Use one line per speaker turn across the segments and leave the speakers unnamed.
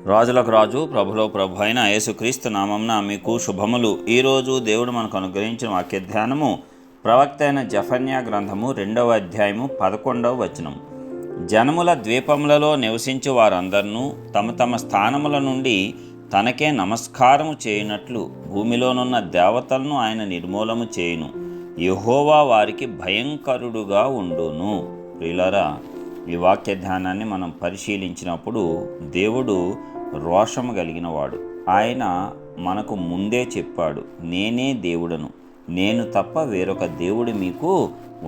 రాజులకు రాజు ప్రభులో ప్రభు అయిన యేసుక్రీస్తు నామంన మీకు శుభములు. ఈరోజు దేవుడు మనకు అనుగ్రహించిన వాక్య ధ్యానము ప్రవక్త అయిన జెఫన్యా గ్రంథము 2వ అధ్యాయము 11వ వచనం. జనముల ద్వీపములలో నివసించు వారందరినూ తమ తమ స్థానముల నుండి తనకే నమస్కారము చేయునట్లు భూమిలోనున్న దేవతలను ఆయన నిర్మూలము చేయును. యెహోవా వారికి భయంకరుడుగా ఉండును. ప్రియులారా, ఈ వాక్య ధ్యానాన్ని మనం పరిశీలించినప్పుడు దేవుడు రోషము కలిగినవాడు. ఆయన మనకు ముందే చెప్పాడు, నేనే దేవుడను, నేను తప్ప వేరొక దేవుడు మీకు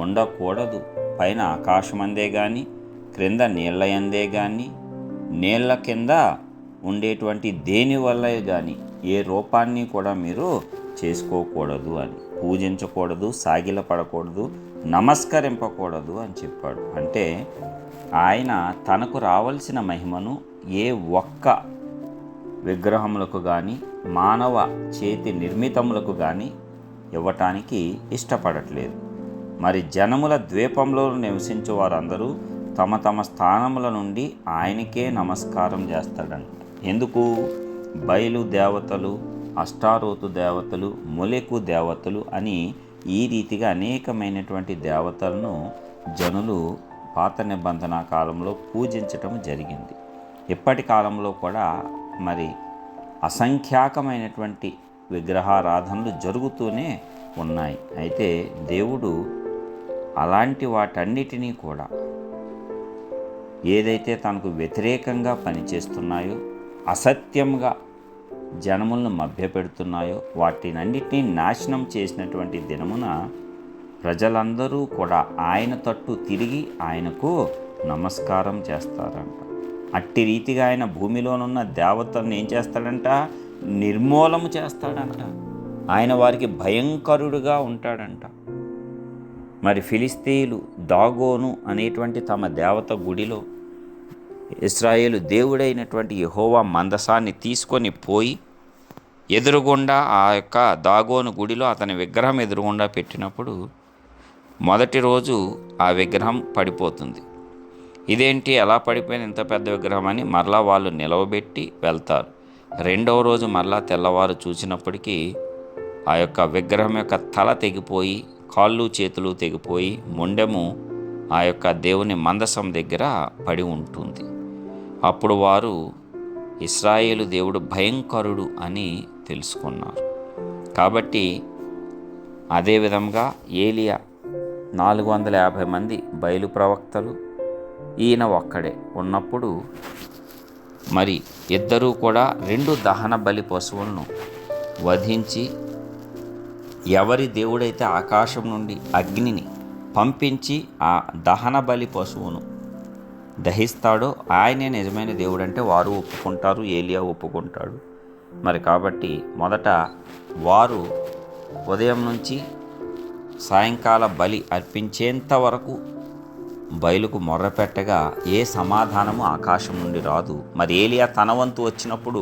ఉండకూడదు. పైన ఆకాశమందే కానీ, క్రింద నీళ్ళయందే కానీ, నీళ్ళ కింద ఉండేటువంటి దేని వల్ల కానీ ఏ రూపాన్ని కూడా మీరు చేసుకోకూడదు అని, పూజించకూడదు, సాగిలపడకూడదు, నమస్కరింపకూడదు అని చెప్పాడు. అంటే ఆయన తనకు రావాల్సిన మహిమను ఏ ఒక్క విగ్రహములకు కానీ మానవ చేతి నిర్మితములకు కానీ ఇవ్వటానికి ఇష్టపడట్లేదు. మరి జనముల ద్వీపంలో నివసించే వారందరూ తమ తమ స్థానముల నుండి ఆయనకే నమస్కారం చేస్తాడంట. ఎందుకు? బయలు దేవతలు, అష్టారోతు దేవతలు, మొలెకు దేవతలు అని ఈ రీతిగా అనేకమైనటువంటి దేవతలను జనులు పాత నిబంధన కాలంలో పూజించటం జరిగింది. ఇప్పటి కాలంలో కూడా మరి అసంఖ్యాకమైనటువంటి విగ్రహారాధనలు జరుగుతూనే ఉన్నాయి. అయితే దేవుడు అలాంటి వాటన్నిటినీ కూడా ఏదైతే తనకు వ్యతిరేకంగా పనిచేస్తున్నాయో, అసత్యంగా జనములను మభ్యపెడుతున్నాయో వాటినన్నిటినీ నాశనం చేసినటువంటి దినమున ప్రజలందరూ కూడా ఆయన తట్టు తిరిగి ఆయనకు నమస్కారం చేస్తారంట. అట్టి రీతిగా ఆయన భూమిలోనున్న దేవతలను ఏం చేస్తాడంట? నిర్మూలము చేస్తాడంట. ఆయన వారికి భయంకరుడుగా ఉంటాడంట. మరి ఫిలిస్తీయులు దాగోను అనేటువంటి తమ దేవత గుడిలో ఇశ్రాయేలు దేవుడైనటువంటి యెహోవా మందసాన్ని తీసుకొని పోయి ఎదురుగుండా ఆ యొక్క దాగోను గుడిలో అతని విగ్రహం ఎదురుగుండా పెట్టినప్పుడు మొదటి రోజు ఆ విగ్రహం పడిపోతుంది. ఇదేంటి, ఎలా పడిపోయింది ఇంత పెద్ద విగ్రహం అని మరలా వాళ్ళు నిలవబెట్టి వెళ్తారు. రెండవ రోజు మరలా తెల్లవారు చూసినప్పటికీ ఆ యొక్క విగ్రహం యొక్క తల తెగిపోయి, కాళ్ళు చేతులు తెగిపోయి, మొండెము ఆ యొక్క దేవుని మందసం దగ్గర పడి ఉంటుంది. అప్పుడు వారు ఇశ్రాయేలు దేవుడు భయంకరుడు అని తెలుసుకున్నారు. కాబట్టి అదేవిధంగా ఏలియా 450 మంది బయలు ప్రవక్తలు, ఈయన ఒక్కడే ఉన్నప్పుడు మరి ఇద్దరూ కూడా 2 దహన బలి పశువులను వధించి ఎవరి దేవుడైతే ఆకాశం నుండి అగ్నిని పంపించి ఆ దహన బలి పశువును దహిస్తాడో ఆయనే నిజమైన దేవుడు అంటే వారు ఒప్పుకుంటారు, ఏలియా ఒప్పుకుంటాడు. మరి కాబట్టి మొదట వారు ఉదయం నుంచి సాయంకాల బలి అర్పించేంత వరకు బయలుకు మొర్రపెట్టగా ఏ సమాధానము ఆకాశం నుండి రాదు. మరి ఏలియా తన వంతు వచ్చినప్పుడు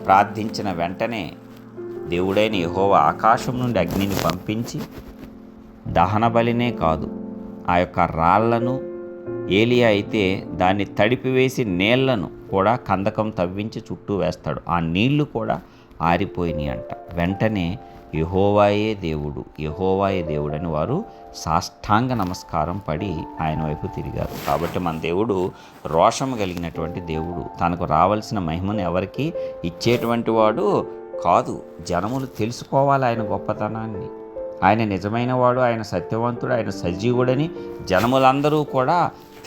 ప్రార్థించిన వెంటనే దేవుడైన యెహోవా ఆకాశం నుండి అగ్నిని పంపించి దహన బలినే కాదు, ఆ యొక్క రాళ్లను, ఏలియా అయితే దాన్ని తడిపివేసి నీళ్లను కూడా కందకం తవ్వించి చుట్టూ వేస్తాడు. ఆ నీళ్లు కూడా ఆరిపోయినాయి అంట. వెంటనే యెహోవాయే దేవుడు, యెహోవాయే దేవుడు అని వారు సాష్టాంగ నమస్కారం పడి ఆయన వైపు తిరిగారు. కాబట్టి మన దేవుడు రోషము కలిగినటువంటి దేవుడు. తనకు రావాల్సిన మహిమను ఎవరికి ఇచ్చేటువంటి వాడు కాదు. జనములు తెలుసుకోవాలి ఆయన గొప్పతనాన్ని. ఆయన నిజమైన వాడు, ఆయన సత్యవంతుడు, ఆయన సజీవుడని జనములందరూ కూడా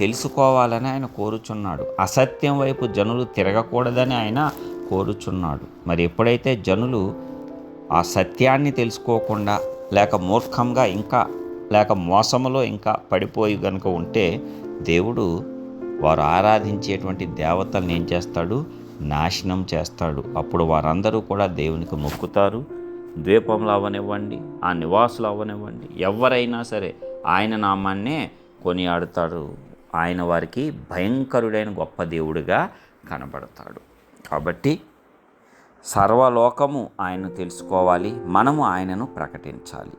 తెలుసుకోవాలని ఆయన కోరుచున్నాడు. అసత్యం వైపు జనులు తిరగకూడదని ఆయన కోరుచున్నాడు. మరి ఎప్పుడైతే జనులు ఆ సత్యాన్ని తెలుసుకోకుండా లేక మూర్ఖంగా ఇంకా లేక మోసములో ఇంకా పడిపోయి కనుక ఉంటే దేవుడు వారు ఆరాధించేటువంటి దేవతలను ఏం చేస్తాడు? నాశనం చేస్తాడు. అప్పుడు వారందరూ కూడా దేవునికి మొక్కుతారు. ద్వీపంలో అవనివ్వండి, ఆ నివాసులు అవనివ్వండి, ఎవరైనా సరే ఆయన నామాన్నే కొనియాడుతాడు. ఆయన వారికి భయంకరుడైన గొప్ప దేవుడిగా కనబడతాడు. కాబట్టి సర్వలోకము ఆయనను తెలుసుకోవాలి, మనము ఆయనను ప్రకటించాలి.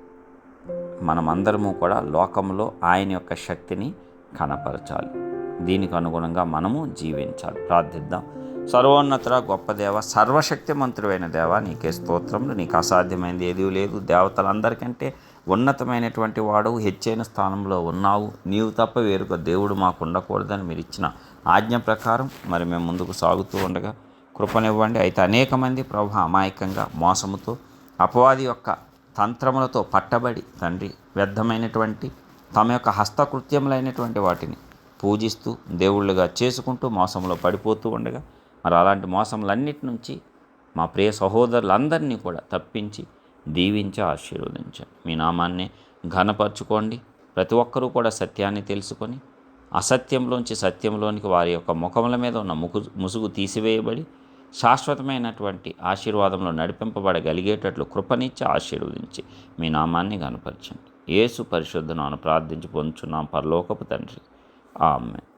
మనమందరము కూడా లోకంలో ఆయన యొక్క శక్తిని కనపరచాలి. దీనికి అనుగుణంగా మనము జీవించాలి. ప్రార్థిద్దాం. సర్వోన్నతుడ గొప్ప దేవ, సర్వశక్తిమంతుడైన దేవ, నీకే స్తోత్రములు. నీకు అసాధ్యమైనది ఏదీ లేదు. దేవతలందరికంటే ఉన్నతమైనటువంటి వాడు, హెచ్చైన స్థానంలో ఉన్నావు. నీవు తప్ప వేరొక దేవుడు మాకు ఉండకూడదని మీరు ఇచ్చిన ఆజ్ఞ ప్రకారం మరి మేము ముందుకు సాగుతూ ఉండగా కృపనివ్వండి. అయితే అనేక మంది ప్రభు అమాయకంగా మోసముతో అపవాది యొక్క తంత్రములతో పట్టబడి తండ్రి వ్యర్థమైనటువంటి తమ యొక్క హస్తకృత్యములైనటువంటి వాటిని పూజిస్తూ దేవుళ్ళుగా చేసుకుంటూ మోసంలో పడిపోతూ ఉండగా మరి అలాంటి మోసములన్నిటి నుంచి మా ప్రియ సహోదరులందరినీ కూడా తప్పించి దీవించి ఆశీర్వదించండి. మీ నామాన్ని ఘనపరచుకోండి. ప్రతి ఒక్కరూ కూడా సత్యాన్ని తెలుసుకొని అసత్యంలోంచి సత్యంలోనికి వారి యొక్క ముఖముల మీద ఉన్న ముసుగు తీసివేయబడి శాశ్వతమైనటువంటి ఆశీర్వాదంలో నడిపింపబడగలిగేటట్లు కృపనిచ్చి ఆశీర్వదించి మీ నామాన్ని ఘనపరచండి. యేసు పరిశుద్ధ నామమున ప్రార్థించి పొందుచున్నాం పరలోకపు తండ్రి. ఆమేన్.